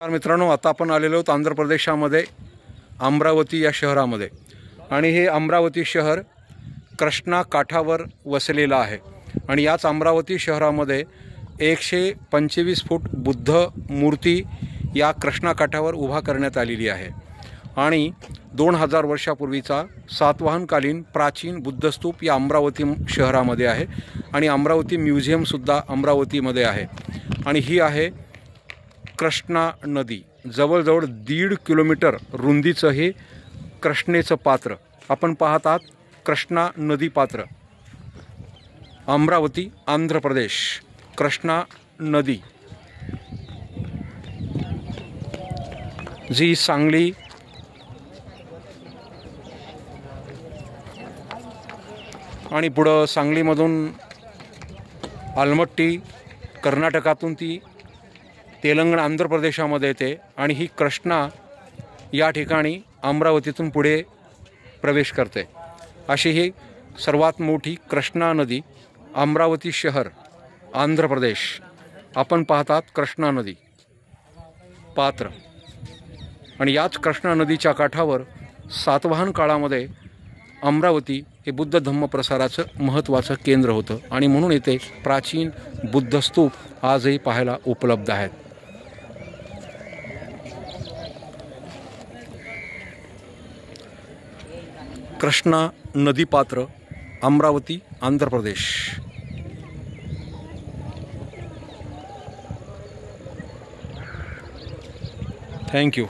मित्रांनो, आता आपण आलेलो आहोत आंध्र प्रदेशामध्ये अमरावती या शहरामध्ये आणि हे अमरावती शहर कृष्णा काठावर वसलेलं आहे आणि याच अमरावती शहरामध्ये 125 फूट बुद्ध मूर्ती या कृष्णा काठावर उभा करण्यात आलेली आहे आणि 2000 वर्षापूर्वीचा सातवाहनकालीन प्राचीन बुद्धस्तूप या अमरावती शहरामध्ये आहे आणि अमरावती म्युझियमसुद्धा अमरावतीमध्ये आहे आणि ही आहे कृष्णा नदी। जवळजवळ 1.5 किलोमीटर रुंदीचं हे कृष्णेचं पात्र आपण पाहत आहात। कृष्णा नदी पात्र अमरावती आंध्र प्रदेश। कृष्णा नदी जी सांगली आणि पुढं सांगलीमधून आलमट्टी, कर्नाटकातून ती तेलंगणा आंध्र प्रदेशामध्ये येते आणि ही कृष्णा या ठिकाणी अमरावतीतून पुढे प्रवेश करते। अशी ही सर्वात मोठी कृष्णा नदी अमरावती शहर आंध्र प्रदेश। आपण पाहतात कृष्णा नदी पात्र आणि याच कृष्णा नदीच्या काठावर सातवाहन काळामध्ये अमरावती हे बुद्ध धम्म प्रसाराचं महत्त्वाचं केंद्र होतं आणि म्हणून येथे प्राचीन बुद्ध स्तूप आजही पाहायला उपलब्ध आहेत। कृष्णा नदी पात्र अमरावती आंध्र प्रदेश। Thank you.